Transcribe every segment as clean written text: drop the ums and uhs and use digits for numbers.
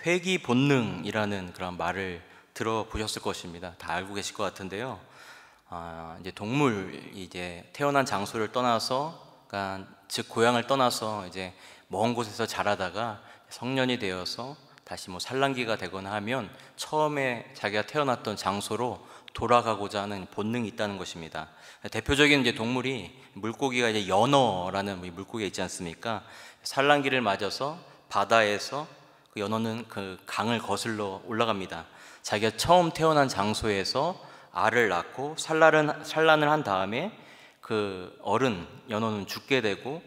회귀 본능이라는 그런 말을 들어보셨을 것입니다. 다 알고 계실 것 같은데요. 이제 동물이 이제 태어난 장소를 떠나서, 그러니까 즉 고향을 떠나서 이제 먼 곳에서 자라다가 성년이 되어서 다시 뭐 산란기가 되거나 하면 처음에 자기가 태어났던 장소로 돌아가고자 하는 본능이 있다는 것입니다. 대표적인 이제 동물이 물고기가 이제 연어라는 물고기가 있지 않습니까? 산란기를 맞아서 바다에서 그 연어는 그 강을 거슬러 올라갑니다. 자기가 처음 태어난 장소에서 알을 낳고 산란을 한 다음에 그 어른 연어는 죽게 되고,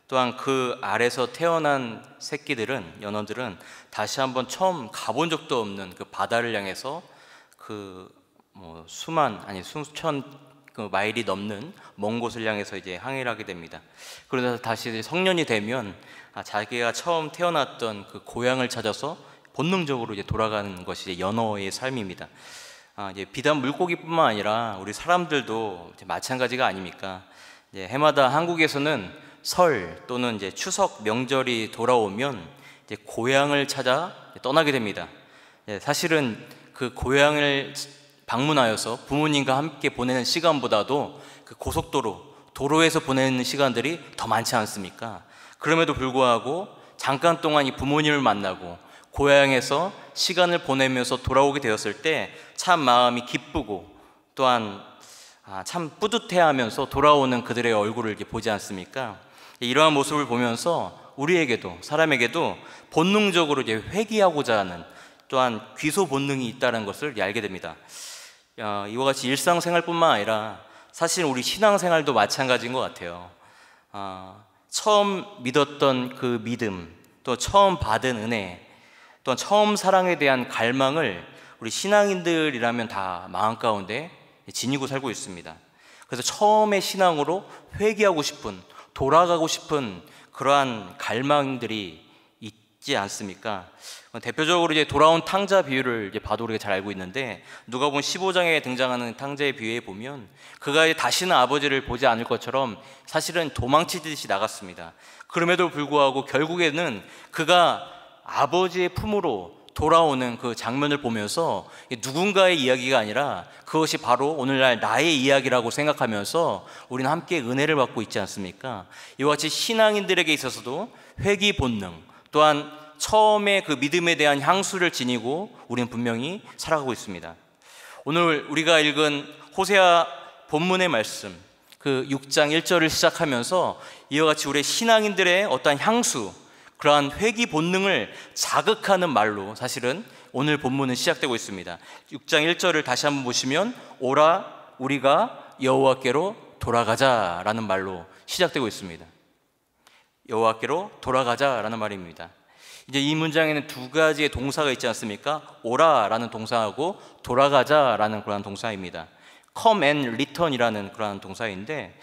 또한 그 알에서 태어난 새끼들은, 연어들은 다시 한번 처음 가본 적도 없는 그 바다를 향해서 그 뭐 수천 그 마일이 넘는 먼 곳을 향해서 이제 항해를 하게 됩니다. 그러다 다시 이제 성년이 되면 자기가 처음 태어났던 그 고향을 찾아서 본능적으로 이제 돌아가는 것이 이제 연어의 삶입니다. 이제 비단 물고기뿐만 아니라 우리 사람들도 이제 마찬가지가 아닙니까? 이제 해마다 한국에서는 설 또는 이제 추석 명절이 돌아오면 이제 고향을 찾아 떠나게 됩니다. 사실은 그 고향을 방문하여서 부모님과 함께 보내는 시간보다도 그 고속도로, 도로에서 보내는 시간들이 더 많지 않습니까? 그럼에도 불구하고 잠깐 동안 이 부모님을 만나고 고향에서 시간을 보내면서 돌아오게 되었을 때 참 마음이 기쁘고, 또한 참 뿌듯해하면서 돌아오는 그들의 얼굴을 이렇게 보지 않습니까? 이러한 모습을 보면서 우리에게도, 사람에게도 본능적으로 이제 회귀하고자 하는, 또한 귀소 본능이 있다는 것을 알게 됩니다. 이와 같이 일상생활뿐만 아니라 사실 우리 신앙생활도 마찬가지인 것 같아요. 처음 믿었던 그 믿음, 또 처음 받은 은혜, 또 처음 사랑에 대한 갈망을 우리 신앙인들이라면 다 마음 가운데 지니고 살고 있습니다. 그래서 처음의 신앙으로 회귀하고 싶은, 돌아가고 싶은 그러한 갈망들이 있지 않습니까? 대표적으로 이제 돌아온 탕자 비유를 이제 봐도 우리가 잘 알고 있는데, 누가복음 15장에 등장하는 탕자의 비유에 보면 그가 이제 다시는 아버지를 보지 않을 것처럼 사실은 도망치듯이 나갔습니다. 그럼에도 불구하고 결국에는 그가 아버지의 품으로 돌아오는 그 장면을 보면서 누군가의 이야기가 아니라 그것이 바로 오늘날 나의 이야기라고 생각하면서 우리는 함께 은혜를 받고 있지 않습니까? 이와 같이 신앙인들에게 있어서도 회귀 본능, 또한 처음에 그 믿음에 대한 향수를 지니고 우리는 분명히 살아가고 있습니다. 오늘 우리가 읽은 호세아 본문의 말씀, 그 6장 1절을 시작하면서 이와 같이 우리 신앙인들의 어떠한 향수, 그러한 회귀 본능을 자극하는 말로 사실은 오늘 본문은 시작되고 있습니다. 6장 1절을 다시 한번 보시면 오라 우리가 여호와께로 돌아가자라는 말로 시작되고 있습니다. 여호와께로 돌아가자라는 말입니다. 이제 이 문장에는 두 가지의 동사가 있지 않습니까? 오라라는 동사하고 돌아가자라는 그런 동사입니다. come and return이라는 그런 동사인데,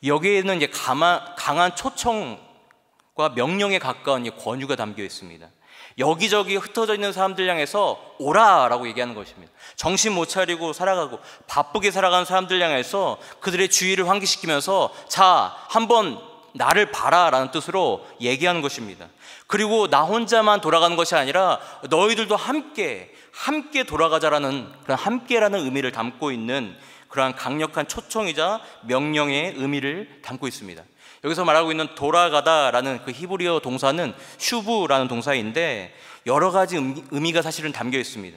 여기에는 이제 강한 초청과 명령에 가까운 권유가 담겨 있습니다. 여기저기 흩어져 있는 사람들 향해서 오라라고 얘기하는 것입니다. 정신 못 차리고 살아가고 바쁘게 살아가는 사람들 향해서 그들의 주의를 환기시키면서 자, 한번 나를 봐라라는 뜻으로 얘기하는 것입니다. 그리고 나 혼자만 돌아가는 것이 아니라 너희들도 함께 돌아가자라는 그런 함께라는 의미를 담고 있는 그러한 강력한 초청이자 명령의 의미를 담고 있습니다. 여기서 말하고 있는 돌아가다라는 그 히브리어 동사는 슈브라는 동사인데 여러 가지 의미가 사실은 담겨 있습니다.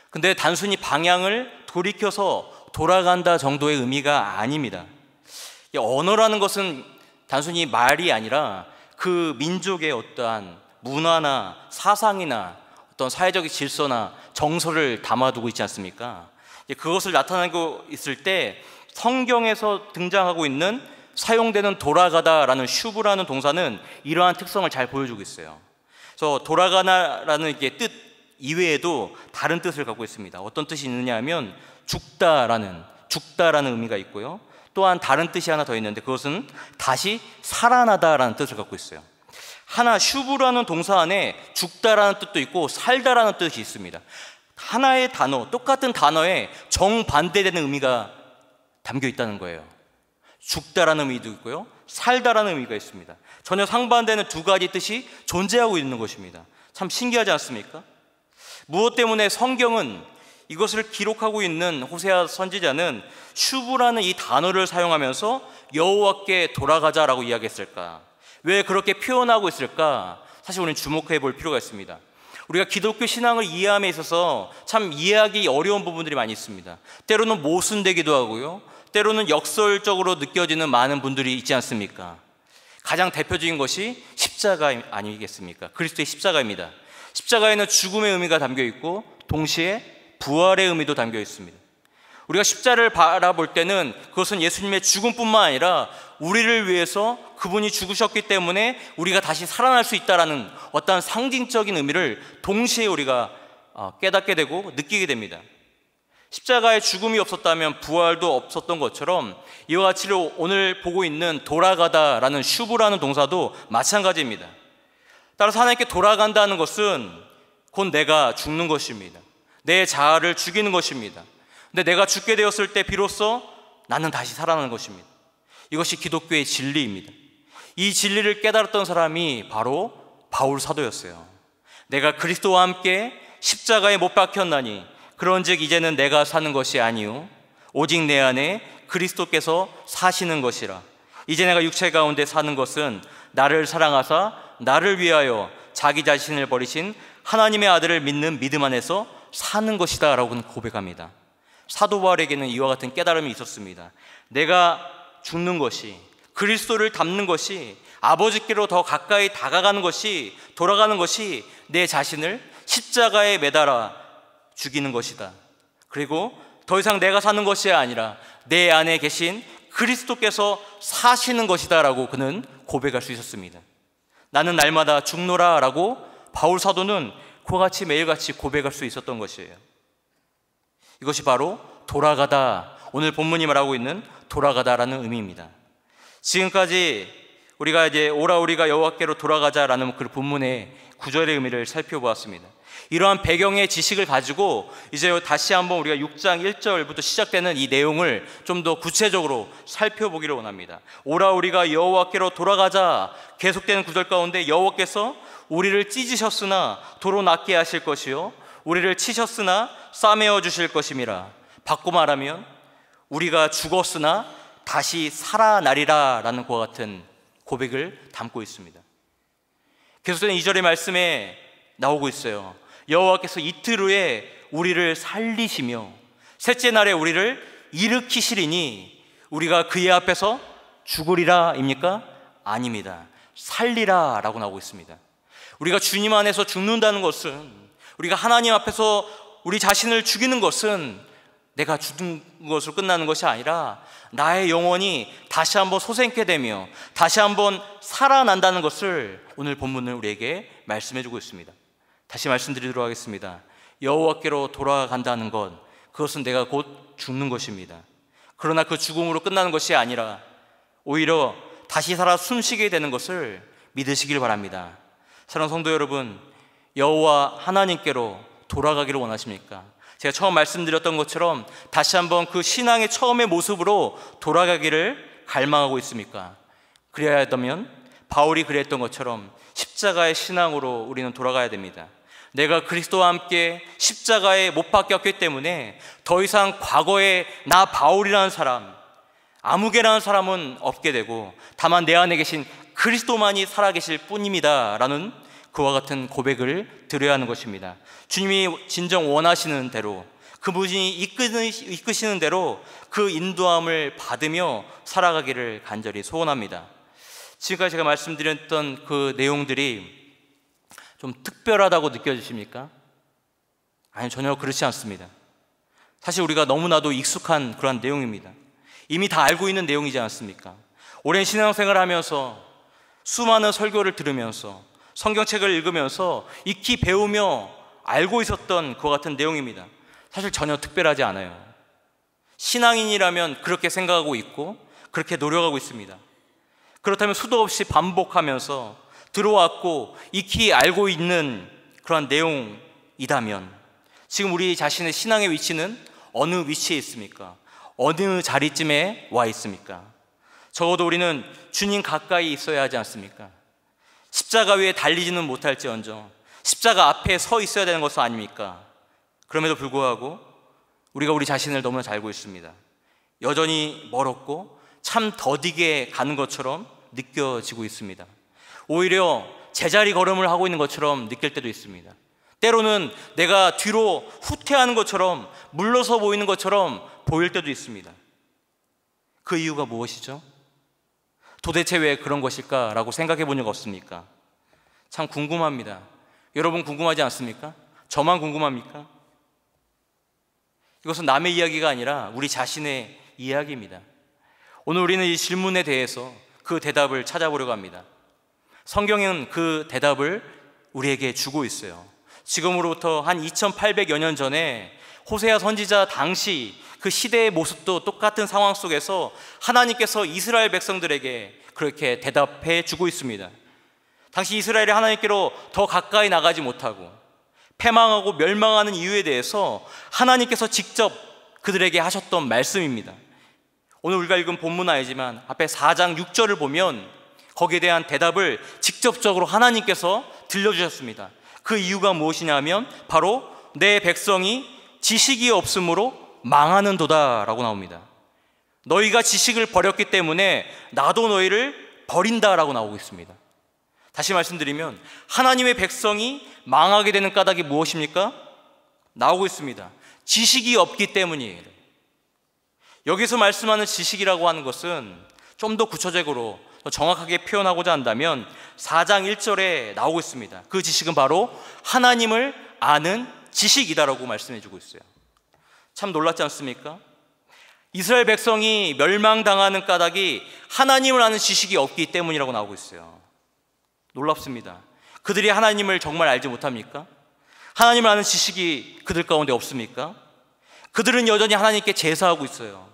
근데 단순히 방향을 돌이켜서 돌아간다 정도의 의미가 아닙니다. 언어라는 것은 단순히 말이 아니라 그 민족의 어떠한 문화나 사상이나 어떤 사회적 질서나 정서를 담아두고 있지 않습니까? 그것을 나타내고 있을 때 성경에서 등장하고 있는 사용되는 돌아가다라는 슈브라는 동사는 이러한 특성을 잘 보여주고 있어요. 그래서 돌아가다라는 뜻 이외에도 다른 뜻을 갖고 있습니다. 어떤 뜻이 있느냐 하면 죽다라는 의미가 있고요. 또한 다른 뜻이 하나 더 있는데 그것은 다시 살아나다라는 뜻을 갖고 있어요. 하나 슈브라는 동사 안에 죽다라는 뜻도 있고 살다라는 뜻이 있습니다. 하나의 단어, 똑같은 단어에 정반대되는 의미가 담겨 있다는 거예요. 죽다라는 의미도 있고요, 살다라는 의미가 있습니다. 전혀 상반되는 두 가지 뜻이 존재하고 있는 것입니다. 참 신기하지 않습니까? 무엇 때문에 성경은 이것을 기록하고 있는 호세아 선지자는 슈브라는 이 단어를 사용하면서 여호와께 돌아가자라고 이야기했을까? 왜 그렇게 표현하고 있을까? 사실 우리는 주목해 볼 필요가 있습니다. 우리가 기독교 신앙을 이해함에 있어서 참 이해하기 어려운 부분들이 많이 있습니다. 때로는 모순되기도 하고요, 때로는 역설적으로 느껴지는 많은 분들이 있지 않습니까? 가장 대표적인 것이 십자가 아니겠습니까? 그리스도의 십자가입니다. 십자가에는 죽음의 의미가 담겨 있고 동시에 부활의 의미도 담겨 있습니다. 우리가 십자가를 바라볼 때는 그것은 예수님의 죽음뿐만 아니라 우리를 위해서 그분이 죽으셨기 때문에 우리가 다시 살아날 수 있다는 어떤 상징적인 의미를 동시에 우리가 깨닫게 되고 느끼게 됩니다. 십자가에 죽음이 없었다면 부활도 없었던 것처럼 이와 같이 오늘 보고 있는 돌아가다라는 슈브라는 동사도 마찬가지입니다. 따라서 하나님께 돌아간다는 것은 곧 내가 죽는 것입니다. 내 자아를 죽이는 것입니다. 근데 내가 죽게 되었을 때 비로소 나는 다시 살아나는 것입니다. 이것이 기독교의 진리입니다. 이 진리를 깨달았던 사람이 바로 바울 사도였어요. 내가 그리스도와 함께 십자가에 못 박혔나니 그런즉 이제는 내가 사는 것이 아니요 오직 내 안에 그리스도께서 사시는 것이라. 이제 내가 육체 가운데 사는 것은 나를 사랑하사 나를 위하여 자기 자신을 버리신 하나님의 아들을 믿는 믿음 안에서 사는 것이다 라고 고백합니다. 사도 바울에게는 이와 같은 깨달음이 있었습니다. 내가 죽는 것이, 그리스도를 닮는 것이, 아버지께로 더 가까이 다가가는 것이, 돌아가는 것이 내 자신을 십자가에 매달아 죽이는 것이다. 그리고 더 이상 내가 사는 것이 아니라 내 안에 계신 그리스도께서 사시는 것이다 라고 그는 고백할 수 있었습니다. 나는 날마다 죽노라 라고 바울 사도는 그와 같이 매일같이 고백할 수 있었던 것이에요. 이것이 바로 돌아가다, 오늘 본문이 말하고 있는 돌아가다라는 의미입니다. 지금까지 우리가 이제 오라 우리가 여호와께로 돌아가자라는 그 본문의 구절의 의미를 살펴보았습니다. 이러한 배경의 지식을 가지고 이제 다시 한번 우리가 6장 1절부터 시작되는 이 내용을 좀 더 구체적으로 살펴보기를 원합니다. 오라 우리가 여호와께로 돌아가자, 계속되는 구절 가운데 여호와께서 우리를 찢으셨으나 도로 낫게 하실 것이요 우리를 치셨으나 싸매어 주실 것임이라. 바꿔 말하면 우리가 죽었으나 다시 살아나리라 라는 것과 같은 고백을 담고 있습니다. 계속되는 2절의 말씀에 나오고 있어요. 여호와께서 이틀 후에 우리를 살리시며 셋째 날에 우리를 일으키시리니 우리가 그의 앞에서 죽으리라 입니까? 아닙니다. 살리라 라고 나오고 있습니다. 우리가 주님 안에서 죽는다는 것은, 우리가 하나님 앞에서 우리 자신을 죽이는 것은 내가 죽은 것으로 끝나는 것이 아니라 나의 영혼이 다시 한번 소생케 되며 다시 한번 살아난다는 것을 오늘 본문은 우리에게 말씀해 주고 있습니다. 다시 말씀드리도록 하겠습니다. 여호와께로 돌아간다는 것, 그것은 내가 곧 죽는 것입니다. 그러나 그 죽음으로 끝나는 것이 아니라 오히려 다시 살아 숨쉬게 되는 것을 믿으시길 바랍니다. 사랑하는 성도 여러분, 여호와 하나님께로 돌아가기를 원하십니까? 제가 처음 말씀드렸던 것처럼 다시 한번 그 신앙의 처음의 모습으로 돌아가기를 갈망하고 있습니까? 그래야 한다면 바울이 그랬던 것처럼 십자가의 신앙으로 우리는 돌아가야 됩니다. 내가 그리스도와 함께 십자가에 못 박혔기 때문에 더 이상 과거에 나 바울이라는 사람, 아무개라는 사람은 없게 되고 다만 내 안에 계신 그리스도만이 살아계실 뿐입니다 라는 그와 같은 고백을 드려야 하는 것입니다. 주님이 진정 원하시는 대로, 그분이 이끄시는 대로 그 인도함을 받으며 살아가기를 간절히 소원합니다. 지금까지 제가 말씀드렸던 그 내용들이 좀 특별하다고 느껴지십니까? 아니, 전혀 그렇지 않습니다. 사실 우리가 너무나도 익숙한 그런 내용입니다. 이미 다 알고 있는 내용이지 않습니까? 오랜 신앙생활을 하면서 수많은 설교를 들으면서 성경책을 읽으면서 익히 배우며 알고 있었던 그와 같은 내용입니다. 사실 전혀 특별하지 않아요. 신앙인이라면 그렇게 생각하고 있고 그렇게 노력하고 있습니다. 그렇다면 수도 없이 반복하면서 들어왔고 익히 알고 있는 그런 내용이라면 지금 우리 자신의 신앙의 위치는 어느 위치에 있습니까? 어느 자리쯤에 와 있습니까? 적어도 우리는 주님 가까이 있어야 하지 않습니까? 십자가 위에 달리지는 못할지언정 십자가 앞에 서 있어야 되는 것은 아닙니까? 그럼에도 불구하고 우리가 우리 자신을 너무나 잘 알고 있습니다. 여전히 멀었고 참 더디게 가는 것처럼 느껴지고 있습니다. 오히려 제자리 걸음을 하고 있는 것처럼 느낄 때도 있습니다. 때로는 내가 뒤로 후퇴하는 것처럼, 물러서 보이는 것처럼 보일 때도 있습니다. 그 이유가 무엇이죠? 도대체 왜 그런 것일까라고 생각해 본 적 없습니까? 참 궁금합니다. 여러분 궁금하지 않습니까? 저만 궁금합니까? 이것은 남의 이야기가 아니라 우리 자신의 이야기입니다. 오늘 우리는 이 질문에 대해서 그 대답을 찾아보려고 합니다. 성경은 그 대답을 우리에게 주고 있어요. 지금으로부터 한 2800여 년 전에 호세아 선지자 당시 그 시대의 모습도 똑같은 상황 속에서 하나님께서 이스라엘 백성들에게 그렇게 대답해 주고 있습니다. 당시 이스라엘이 하나님께로 더 가까이 나가지 못하고 패망하고 멸망하는 이유에 대해서 하나님께서 직접 그들에게 하셨던 말씀입니다. 오늘 우리가 읽은 본문 아니지만 앞에 4장 6절을 보면 거기에 대한 대답을 직접적으로 하나님께서 들려주셨습니다. 그 이유가 무엇이냐면 바로 내 백성이 지식이 없으므로 망하는도다 라고 나옵니다. 너희가 지식을 버렸기 때문에 나도 너희를 버린다라고 나오고 있습니다. 다시 말씀드리면 하나님의 백성이 망하게 되는 까닭이 무엇입니까? 나오고 있습니다. 지식이 없기 때문이에요. 여기서 말씀하는 지식이라고 하는 것은 좀 더 구체적으로 더 정확하게 표현하고자 한다면 4장 1절에 나오고 있습니다. 그 지식은 바로 하나님을 아는 지식이다라고 말씀해 주고 있어요. 참 놀랍지 않습니까? 이스라엘 백성이 멸망당하는 까닭이 하나님을 아는 지식이 없기 때문이라고 나오고 있어요. 놀랍습니다. 그들이 하나님을 정말 알지 못합니까? 하나님을 아는 지식이 그들 가운데 없습니까? 그들은 여전히 하나님께 제사하고 있어요.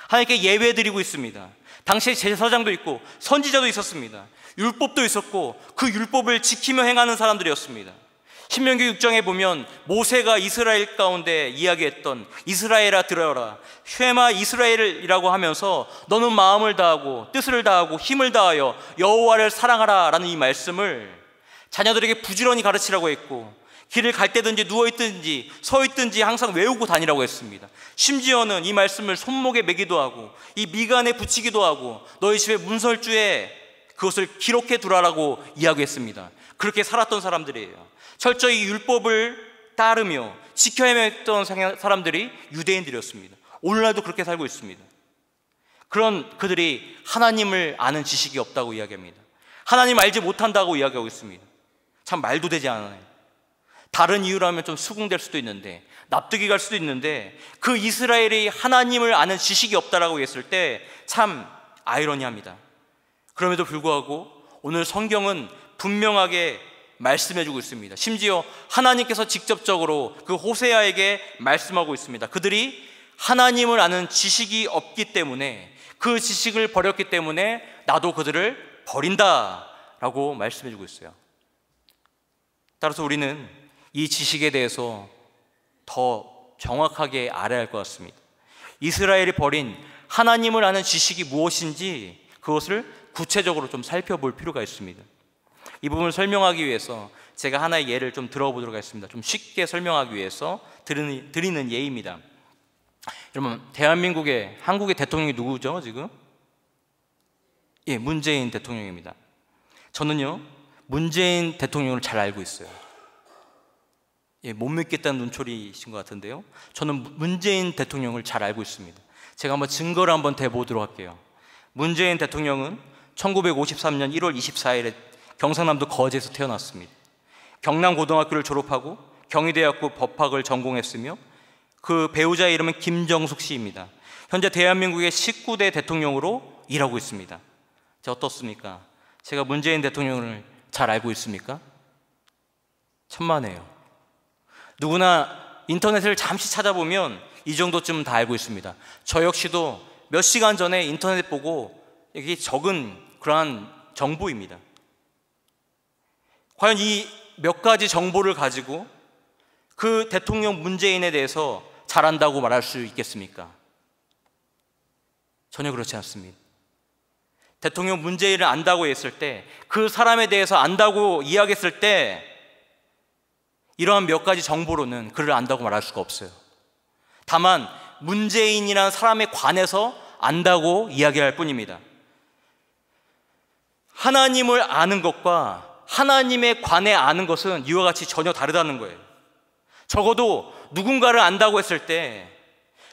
하나님께 예배 드리고 있습니다. 당시에 제사장도 있고 선지자도 있었습니다. 율법도 있었고 그 율법을 지키며 행하는 사람들이었습니다. 신명기 6장에 보면 모세가 이스라엘 가운데 이야기했던 이스라엘아 들어라 쉐마 이스라엘이라고 하면서 너는 마음을 다하고 뜻을 다하고 힘을 다하여 여호와를 사랑하라 라는 이 말씀을 자녀들에게 부지런히 가르치라고 했고 길을 갈 때든지 누워있든지 서있든지 항상 외우고 다니라고 했습니다. 심지어는 이 말씀을 손목에 매기도 하고 이 미간에 붙이기도 하고 너희 집의 문설주에 그것을 기록해 두라라고 이야기했습니다. 그렇게 살았던 사람들이에요. 철저히 율법을 따르며 지켜야 했던 사람들이 유대인들이었습니다. 오늘날도 그렇게 살고 있습니다. 그런 그들이 하나님을 아는 지식이 없다고 이야기합니다. 하나님 알지 못한다고 이야기하고 있습니다. 참 말도 되지 않아요. 다른 이유라면 좀 수긍될 수도 있는데 납득이 갈 수도 있는데 그 이스라엘이 하나님을 아는 지식이 없다라고 했을 때 참 아이러니합니다. 그럼에도 불구하고 오늘 성경은 분명하게 말씀해주고 있습니다. 심지어 하나님께서 직접적으로 그 호세아에게 말씀하고 있습니다. 그들이 하나님을 아는 지식이 없기 때문에 그 지식을 버렸기 때문에 나도 그들을 버린다라고 말씀해주고 있어요. 따라서 우리는 이 지식에 대해서 더 정확하게 알아야 할 것 같습니다. 이스라엘이 버린 하나님을 아는 지식이 무엇인지 그것을 구체적으로 좀 살펴볼 필요가 있습니다. 이 부분을 설명하기 위해서 제가 하나의 예를 좀 들어보도록 하겠습니다. 좀 쉽게 설명하기 위해서 드리는 예입니다. 여러분, 대한민국의 한국의 대통령이 누구죠 지금? 예, 문재인 대통령입니다. 저는요 문재인 대통령을 잘 알고 있어요. 예, 못 믿겠다는 눈초리이신 것 같은데요, 저는 문재인 대통령을 잘 알고 있습니다. 제가 한번 증거를 한번 대보도록 할게요. 문재인 대통령은 1953년 1월 24일에 경상남도 거제에서 태어났습니다. 경남고등학교를 졸업하고 경희대학교 법학을 전공했으며 그 배우자의 이름은 김정숙 씨입니다. 현재 대한민국의 19대 대통령으로 일하고 있습니다. 자, 어떻습니까? 제가 문재인 대통령을 잘 알고 있습니까? 천만에요. 누구나 인터넷을 잠시 찾아보면 이 정도쯤 다 알고 있습니다. 저 역시도 몇 시간 전에 인터넷 보고 여기 적은 그러한 정보입니다. 과연 이 몇 가지 정보를 가지고 그 대통령 문재인에 대해서 잘한다고 말할 수 있겠습니까? 전혀 그렇지 않습니다. 대통령 문재인을 안다고 했을 때, 그 사람에 대해서 안다고 이야기했을 때 이러한 몇 가지 정보로는 그를 안다고 말할 수가 없어요. 다만 문재인이라는 사람에 관해서 안다고 이야기할 뿐입니다. 하나님을 아는 것과 하나님에 관해 아는 것은 이와 같이 전혀 다르다는 거예요. 적어도 누군가를 안다고 했을 때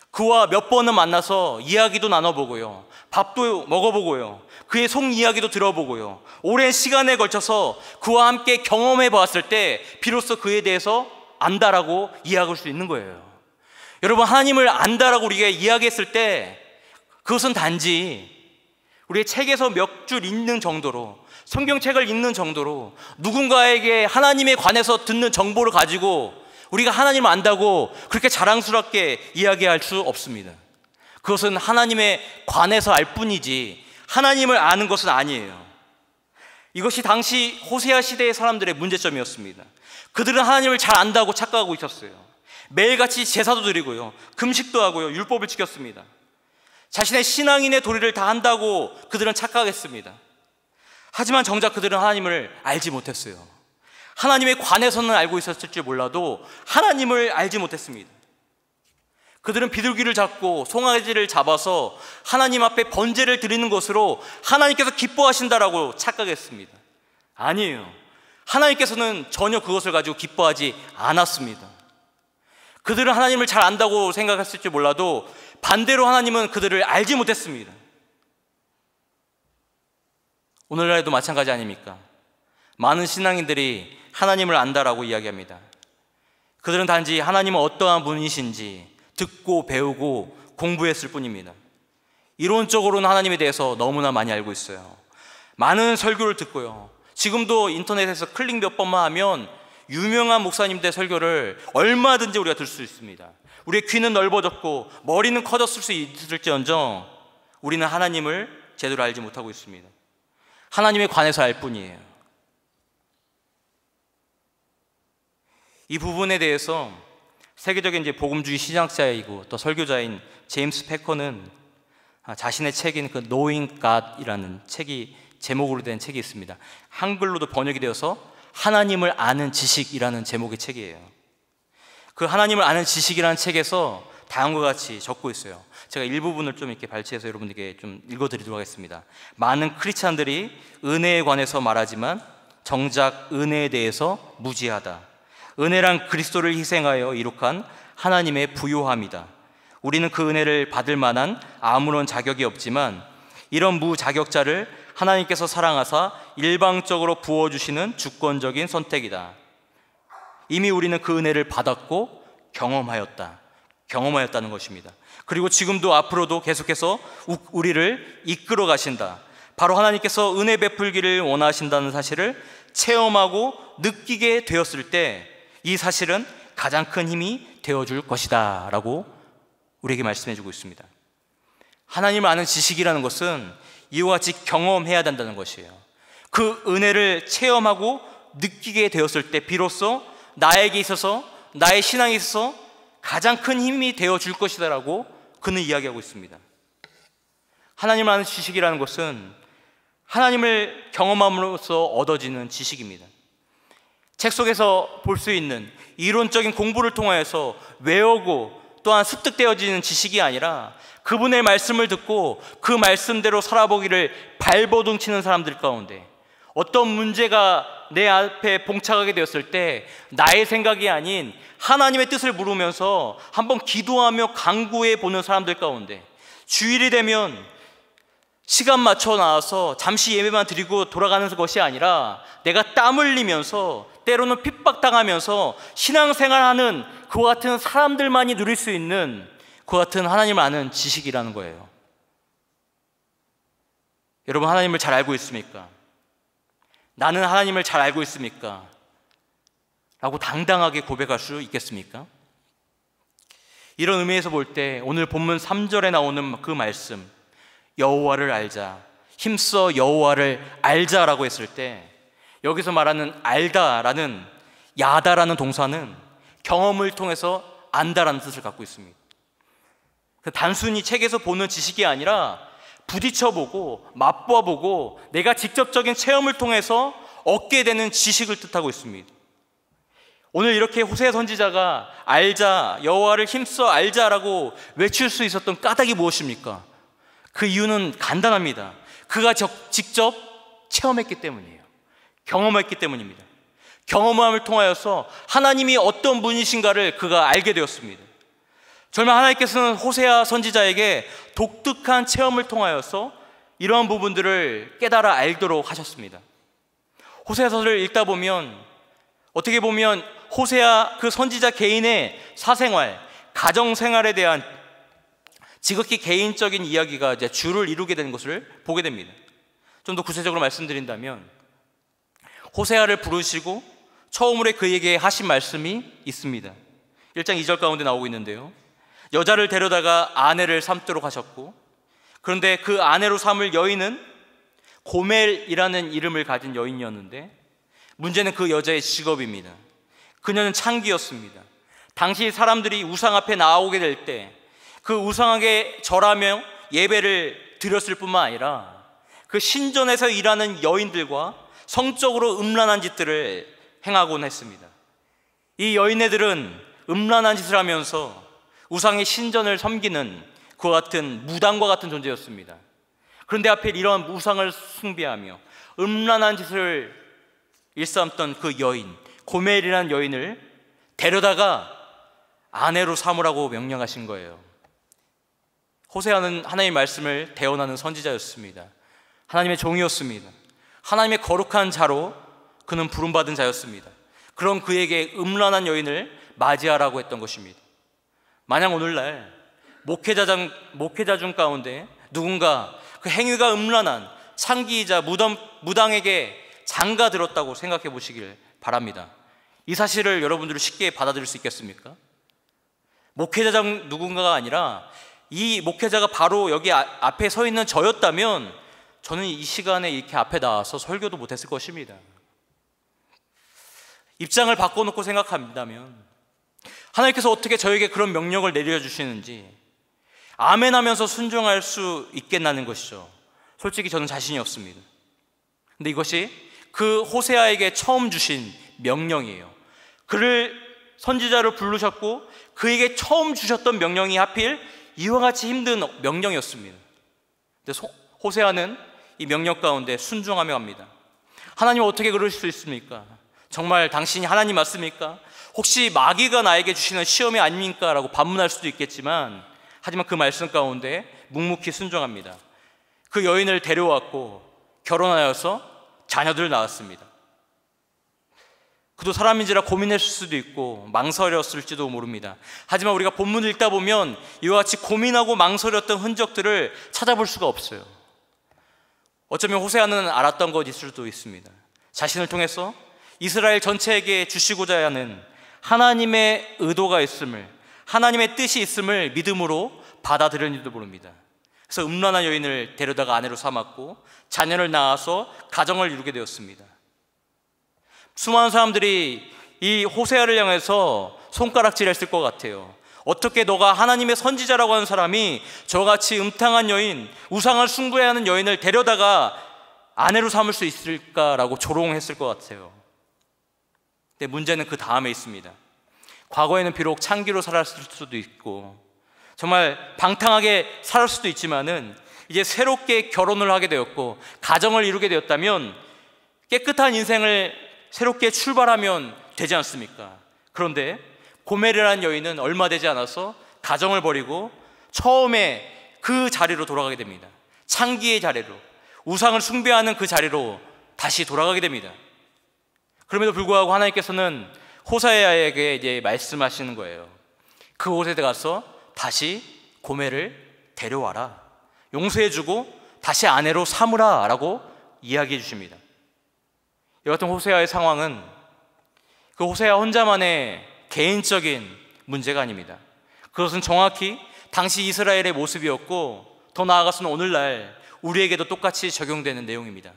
그와 몇 번은 만나서 이야기도 나눠보고요, 밥도 먹어보고요, 그의 속 이야기도 들어보고요, 오랜 시간에 걸쳐서 그와 함께 경험해 보았을 때 비로소 그에 대해서 안다라고 이야기할 수 있는 거예요. 여러분, 하나님을 안다라고 우리가 이야기했을 때 그것은 단지 우리의 책에서 몇 줄 읽는 정도로, 성경책을 읽는 정도로 누군가에게 하나님에 관해서 듣는 정보를 가지고 우리가 하나님을 안다고 그렇게 자랑스럽게 이야기할 수 없습니다. 그것은 하나님에 관해서 알 뿐이지 하나님을 아는 것은 아니에요. 이것이 당시 호세아 시대의 사람들의 문제점이었습니다. 그들은 하나님을 잘 안다고 착각하고 있었어요. 매일같이 제사도 드리고요, 금식도 하고요, 율법을 지켰습니다. 자신의 신앙인의 도리를 다 한다고 그들은 착각했습니다. 하지만 정작 그들은 하나님을 알지 못했어요. 하나님에 관해서는 알고 있었을지 몰라도 하나님을 알지 못했습니다. 그들은 비둘기를 잡고 송아지를 잡아서 하나님 앞에 번제를 드리는 것으로 하나님께서 기뻐하신다라고 착각했습니다. 아니에요. 하나님께서는 전혀 그것을 가지고 기뻐하지 않았습니다. 그들은 하나님을 잘 안다고 생각했을지 몰라도 반대로 하나님은 그들을 알지 못했습니다. 오늘날에도 마찬가지 아닙니까? 많은 신앙인들이 하나님을 안다라고 이야기합니다. 그들은 단지 하나님은 어떠한 분이신지 듣고 배우고 공부했을 뿐입니다. 이론적으로는 하나님에 대해서 너무나 많이 알고 있어요. 많은 설교를 듣고요, 지금도 인터넷에서 클릭 몇 번만 하면 유명한 목사님들의 설교를 얼마든지 우리가 들 수 있습니다. 우리의 귀는 넓어졌고 머리는 커졌을 수 있을지언정 우리는 하나님을 제대로 알지 못하고 있습니다. 하나님에 관해서 알 뿐이에요. 이 부분에 대해서 세계적인 복음주의 신학자이고 또 설교자인 제임스 패커는 자신의 책인 그 Knowing God이라는 책이 제목으로 된 책이 있습니다. 한글로도 번역이 되어서 하나님을 아는 지식이라는 제목의 책이에요. 그 하나님을 아는 지식이라는 책에서 다음과 같이 적고 있어요. 제가 일부분을 좀 이렇게 발췌해서 여러분들께 좀 읽어드리도록 하겠습니다. 많은 크리스찬들이 은혜에 관해서 말하지만 정작 은혜에 대해서 무지하다. 은혜란 그리스도를 희생하여 이룩한 하나님의 부요함이다. 우리는 그 은혜를 받을 만한 아무런 자격이 없지만 이런 무자격자를 하나님께서 사랑하사 일방적으로 부어주시는 주권적인 선택이다. 이미 우리는 그 은혜를 받았고 경험하였다는 것입니다. 그리고 지금도 앞으로도 계속해서 우리를 이끌어 가신다. 바로 하나님께서 은혜 베풀기를 원하신다는 사실을 체험하고 느끼게 되었을 때 이 사실은 가장 큰 힘이 되어줄 것이다 라고 우리에게 말씀해주고 있습니다. 하나님을 아는 지식이라는 것은 이와 같이 경험해야 된다는 것이에요. 그 은혜를 체험하고 느끼게 되었을 때 비로소 나에게 있어서, 나의 신앙에 있어서 가장 큰 힘이 되어줄 것이다 라고 그는 이야기하고 있습니다. 하나님을 아는 지식이라는 것은 하나님을 경험함으로써 얻어지는 지식입니다. 책 속에서 볼 수 있는 이론적인 공부를 통하여서 외우고 또한 습득되어지는 지식이 아니라 그분의 말씀을 듣고 그 말씀대로 살아보기를 발버둥 치는 사람들 가운데 어떤 문제가 내 앞에 봉착하게 되었을 때 나의 생각이 아닌 하나님의 뜻을 물으면서 한번 기도하며 간구해 보는 사람들 가운데 주일이 되면 시간 맞춰 나와서 잠시 예배만 드리고 돌아가는 것이 아니라 내가 땀 흘리면서 때로는 핍박당하면서 신앙생활하는 그와 같은 사람들만이 누릴 수 있는 그와 같은 하나님을 아는 지식이라는 거예요. 여러분, 하나님을 잘 알고 있습니까? 나는 하나님을 잘 알고 있습니까? 라고 당당하게 고백할 수 있겠습니까? 이런 의미에서 볼 때 오늘 본문 3절에 나오는 그 말씀, 여호와를 알자, 힘써 여호와를 알자라고 했을 때 여기서 말하는 알다라는 야다라는 동사는 경험을 통해서 안다라는 뜻을 갖고 있습니다. 단순히 책에서 보는 지식이 아니라 부딪혀보고 맛보아보고 내가 직접적인 체험을 통해서 얻게 되는 지식을 뜻하고 있습니다. 오늘 이렇게 호세아 선지자가 알자, 여호와를 힘써 알자라고 외칠 수 있었던 까닭이 무엇입니까? 그 이유는 간단합니다. 그가 직접 체험했기 때문이에요. 경험했기 때문입니다. 경험함을 통하여서 하나님이 어떤 분이신가를 그가 알게 되었습니다. 정말 하나님께서는 호세아 선지자에게 독특한 체험을 통하여서 이러한 부분들을 깨달아 알도록 하셨습니다. 호세아서를 읽다 보면 어떻게 보면 호세아 그 선지자 개인의 사생활, 가정생활에 대한 지극히 개인적인 이야기가 이제 주를 이루게 되는 것을 보게 됩니다. 좀 더 구체적으로 말씀드린다면 호세아를 부르시고 처음으로 그에게 하신 말씀이 있습니다. 1장 2절 가운데 나오고 있는데요, 여자를 데려다가 아내를 삼도록 하셨고, 그런데 그 아내로 삼을 여인은 고멜이라는 이름을 가진 여인이었는데 문제는 그 여자의 직업입니다. 그녀는 창기였습니다. 당시 사람들이 우상 앞에 나오게 될 때 그 우상에게 절하며 예배를 드렸을 뿐만 아니라 그 신전에서 일하는 여인들과 성적으로 음란한 짓들을 행하곤 했습니다. 이 여인네들은 음란한 짓을 하면서 우상의 신전을 섬기는 그와 같은 무당과 같은 존재였습니다. 그런데 하필 이러한 우상을 숭배하며 음란한 짓을 일삼던 그 여인, 고멜이라는 여인을 데려다가 아내로 삼으라고 명령하신 거예요. 호세아는 하나님의 말씀을 대언하는 선지자였습니다. 하나님의 종이었습니다. 하나님의 거룩한 자로 그는 부름받은 자였습니다. 그런 그에게 음란한 여인을 맞이하라고 했던 것입니다. 만약 오늘날 목회자 중 가운데 누군가 그 행위가 음란한 창기이자 무당에게 장가 들었다고 생각해 보시길 바랍니다. 이 사실을 여러분들이 쉽게 받아들일 수 있겠습니까? 목회자장 누군가가 아니라 이 목회자가 바로 여기 앞에 서 있는 저였다면 저는 이 시간에 이렇게 앞에 나와서 설교도 못했을 것입니다. 입장을 바꿔놓고 생각한다면 하나님께서 어떻게 저에게 그런 명령을 내려주시는지 아멘 하면서 순종할 수 있겠나는 것이죠. 솔직히 저는 자신이 없습니다. 근데 이것이 그 호세아에게 처음 주신 명령이에요. 그를 선지자로 부르셨고 그에게 처음 주셨던 명령이 하필 이와 같이 힘든 명령이었습니다. 근데 호세아는 이 명령 가운데 순종하며 합니다. 하나님 어떻게 그러실 수 있습니까? 정말 당신이 하나님 맞습니까? 혹시 마귀가 나에게 주시는 시험이 아닙니까? 라고 반문할 수도 있겠지만 하지만 그 말씀 가운데 묵묵히 순종합니다. 그 여인을 데려왔고 결혼하여서 자녀들을 낳았습니다. 그도 사람인지라 고민했을 수도 있고 망설였을지도 모릅니다. 하지만 우리가 본문을 읽다 보면 이와 같이 고민하고 망설였던 흔적들을 찾아볼 수가 없어요. 어쩌면 호세아는 알았던 것일 수도 있습니다. 자신을 통해서 이스라엘 전체에게 주시고자 하는 하나님의 의도가 있음을, 하나님의 뜻이 있음을 믿음으로 받아들였는지도 모릅니다. 그래서 음란한 여인을 데려다가 아내로 삼았고 자녀를 낳아서 가정을 이루게 되었습니다. 수많은 사람들이 이 호세아를 향해서 손가락질했을 것 같아요. 어떻게 너가 하나님의 선지자라고 하는 사람이 저같이 음탕한 여인, 우상을 숭배하는 여인을 데려다가 아내로 삼을 수 있을까라고 조롱했을 것 같아요. 근데 문제는 그 다음에 있습니다. 과거에는 비록 창기로 살았을 수도 있고 정말 방탕하게 살았을 수도 있지만은 이제 새롭게 결혼을 하게 되었고 가정을 이루게 되었다면 깨끗한 인생을 새롭게 출발하면 되지 않습니까? 그런데 고멜이라는 여인은 얼마 되지 않아서 가정을 버리고 처음에 그 자리로 돌아가게 됩니다. 창기의 자리로, 우상을 숭배하는 그 자리로 다시 돌아가게 됩니다. 그럼에도 불구하고 하나님께서는 호세아에게 이제 말씀하시는 거예요. 그 곳에 가서 다시 고멜을 데려와라, 용서해주고 다시 아내로 삼으라 라고 이야기해 주십니다. 이 같은 호세아의 상황은 그 호세아 혼자만의 개인적인 문제가 아닙니다. 그것은 정확히 당시 이스라엘의 모습이었고 더 나아가서는 오늘날 우리에게도 똑같이 적용되는 내용입니다.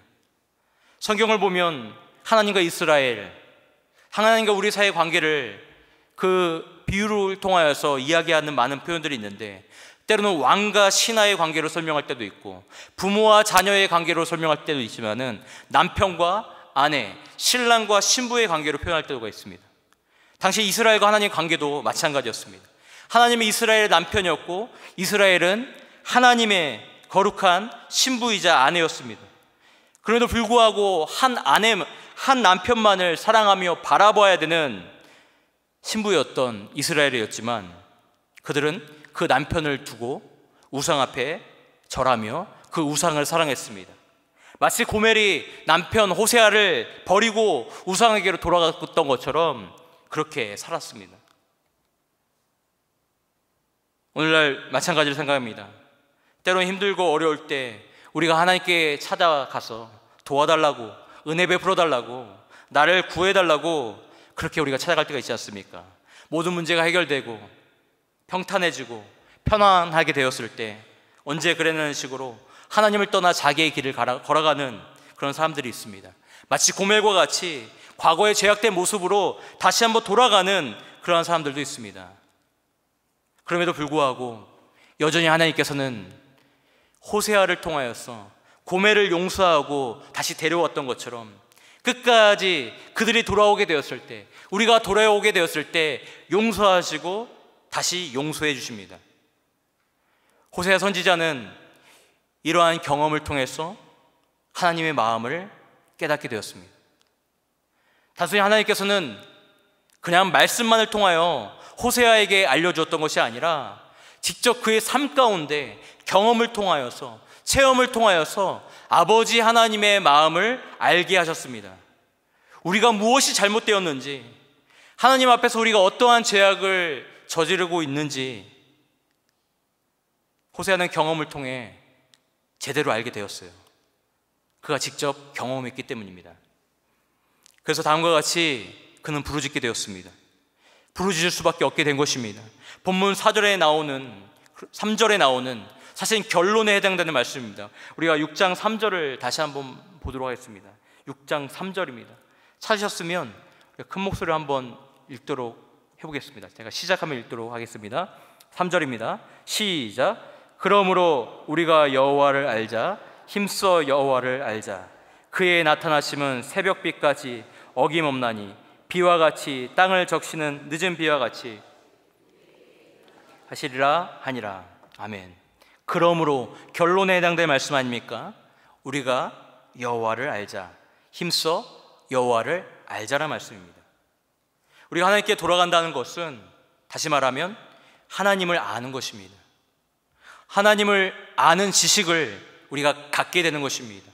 성경을 보면 하나님과 이스라엘, 하나님과 우리 사이의 관계를 그 비유를 통하여서 이야기하는 많은 표현들이 있는데 때로는 왕과 신하의 관계로 설명할 때도 있고 부모와 자녀의 관계로 설명할 때도 있지만은 남편과 아내, 신랑과 신부의 관계로 표현할 때가 있습니다. 당시 이스라엘과 하나님의 관계도 마찬가지였습니다. 하나님은 이스라엘의 남편이었고 이스라엘은 하나님의 거룩한 신부이자 아내였습니다. 그럼에도 불구하고 한 남편만을 사랑하며 바라봐야 되는 신부였던 이스라엘이었지만 그들은 그 남편을 두고 우상 앞에 절하며 그 우상을 사랑했습니다. 마치 고멜이 남편 호세아를 버리고 우상에게로 돌아갔던 것처럼 그렇게 살았습니다. 오늘날 마찬가지로 생각합니다. 때로는 힘들고 어려울 때 우리가 하나님께 찾아가서 도와달라고, 은혜 베풀어 달라고, 나를 구해달라고 그렇게 우리가 찾아갈 때가 있지 않습니까? 모든 문제가 해결되고 평탄해지고 편안하게 되었을 때 언제 그랬는 식으로 하나님을 떠나 자기의 길을 걸어가는 그런 사람들이 있습니다. 마치 고멜과 같이 과거의 죄악된 모습으로 다시 한번 돌아가는 그러한 사람들도 있습니다. 그럼에도 불구하고 여전히 하나님께서는 호세아를 통하여서 고멜을 용서하고 다시 데려왔던 것처럼 끝까지 그들이 돌아오게 되었을 때, 우리가 돌아오게 되었을 때 용서하시고 다시 용서해 주십니다. 호세아 선지자는 이러한 경험을 통해서 하나님의 마음을 깨닫게 되었습니다. 단순히 하나님께서는 그냥 말씀만을 통하여 호세아에게 알려주었던 것이 아니라 직접 그의 삶 가운데 경험을 통하여서, 체험을 통하여서 아버지 하나님의 마음을 알게 하셨습니다. 우리가 무엇이 잘못되었는지, 하나님 앞에서 우리가 어떠한 죄악을 저지르고 있는지 호세아는 경험을 통해 제대로 알게 되었어요. 그가 직접 경험했기 때문입니다. 그래서 다음과 같이 그는 부르짖게 되었습니다. 부르짖을 수밖에 없게 된 것입니다. 본문 4절에 나오는 3절에 나오는 사실 결론에 해당되는 말씀입니다. 우리가 6장 3절을 다시 한번 보도록 하겠습니다. 6장 3절입니다. 찾으셨으면 큰 목소리로 한번 읽도록 해보겠습니다. 제가 시작하면 읽도록 하겠습니다. 3절입니다. 시작. 그러므로 우리가 여호와를 알자. 힘써 여호와를 알자. 그의 나타나심은 새벽빛까지 어김없나니 비와 같이 땅을 적시는 늦은 비와 같이 하시리라 하니라. 아멘. 그러므로 결론에 해당될 말씀 아닙니까? 우리가 여호와를 알자. 힘써 여호와를 알자라는 말씀입니다. 우리가 하나님께 돌아간다는 것은 다시 말하면 하나님을 아는 것입니다. 하나님을 아는 지식을 우리가 갖게 되는 것입니다.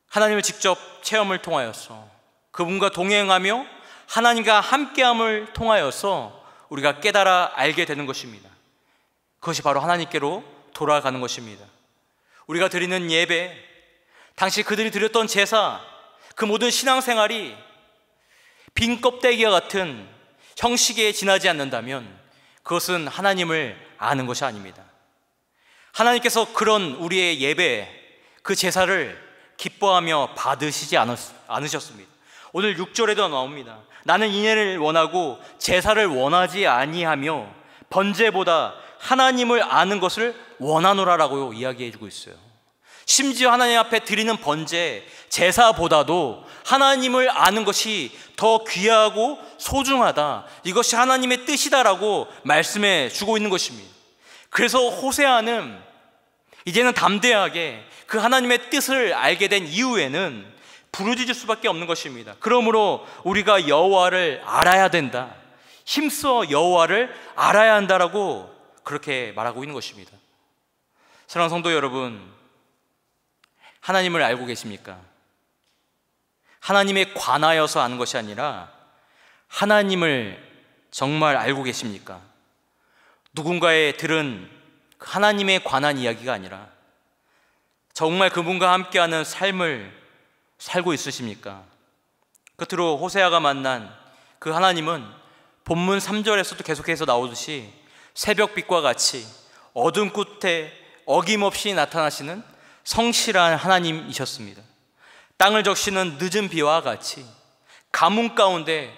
하나님을 직접 체험을 통하여서 그분과 동행하며 하나님과 함께함을 통하여서 우리가 깨달아 알게 되는 것입니다. 그것이 바로 하나님께로 돌아가는 것입니다. 우리가 드리는 예배, 당시 그들이 드렸던 제사, 그 모든 신앙생활이 빈 껍데기와 같은 형식에 지나지 않는다면 그것은 하나님을 아는 것이 아닙니다. 하나님께서 그런 우리의 예배, 그 제사를 기뻐하며 받으시지 않으셨습니다. 오늘 6절에도 나옵니다. 나는 인애를 원하고 제사를 원하지 아니하며 번제보다 하나님을 아는 것을 원하노라라고 이야기해주고 있어요. 심지어 하나님 앞에 드리는 번제, 제사보다도 하나님을 아는 것이 더 귀하고 소중하다, 이것이 하나님의 뜻이다라고 말씀해 주고 있는 것입니다. 그래서 호세아는 이제는 담대하게 그 하나님의 뜻을 알게 된 이후에는 부르짖을 수밖에 없는 것입니다. 그러므로 우리가 여호와를 알아야 된다, 힘써 여호와를 알아야 한다라고 그렇게 말하고 있는 것입니다. 사랑하는 성도 여러분, 하나님을 알고 계십니까? 하나님에 관하여서 아는 것이 아니라 하나님을 정말 알고 계십니까? 누군가의 들은 하나님에 관한 이야기가 아니라 정말 그분과 함께하는 삶을 살고 있으십니까? 끝으로 호세아가 만난 그 하나님은 본문 3절에서도 계속해서 나오듯이 새벽빛과 같이 어둠 끝에 어김없이 나타나시는 성실한 하나님이셨습니다. 땅을 적시는 늦은 비와 같이 가뭄 가운데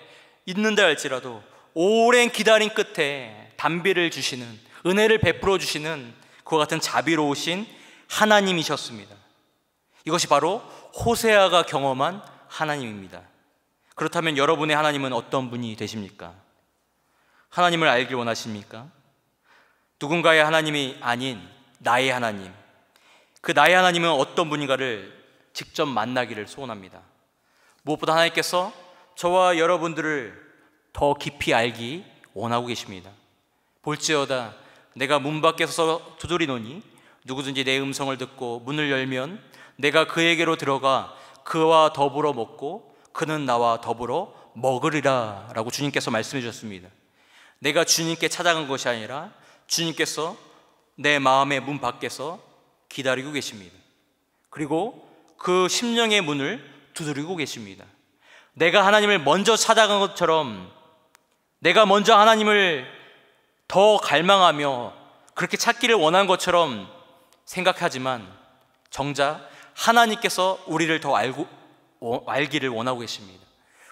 있는다 할지라도 오랜 기다림 끝에 단비를 주시는, 은혜를 베풀어 주시는 그와 같은 자비로우신 하나님이셨습니다. 이것이 바로 호세아가 경험한 하나님입니다. 그렇다면 여러분의 하나님은 어떤 분이 되십니까? 하나님을 알길 원하십니까? 누군가의 하나님이 아닌 나의 하나님, 그 나의 하나님은 어떤 분인가를 직접 만나기를 소원합니다. 무엇보다 하나님께서 저와 여러분들을 더 깊이 알기 원하고 계십니다. 볼지어다 내가 문 밖에 서서 두드리노니 누구든지 내 음성을 듣고 문을 열면 내가 그에게로 들어가 그와 더불어 먹고 그는 나와 더불어 먹으리라 라고 주님께서 말씀해 주셨습니다. 내가 주님께 찾아간 것이 아니라 주님께서 내 마음의 문 밖에서 기다리고 계십니다. 그리고 그 심령의 문을 두드리고 계십니다. 내가 하나님을 먼저 찾아간 것처럼, 내가 먼저 하나님을 더 갈망하며 그렇게 찾기를 원한 것처럼 생각하지만 정작 하나님께서 우리를 더 알기를 원하고 계십니다.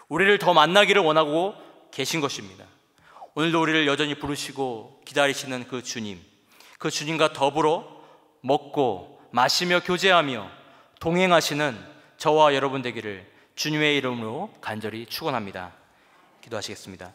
우리를 더 만나기를 원하고 계신 것입니다. 오늘도 우리를 여전히 부르시고 기다리시는 그 주님과 더불어 먹고 마시며 교제하며 동행하시는 저와 여러분 되기를 주님의 이름으로 간절히 축원합니다. 기도하시겠습니다.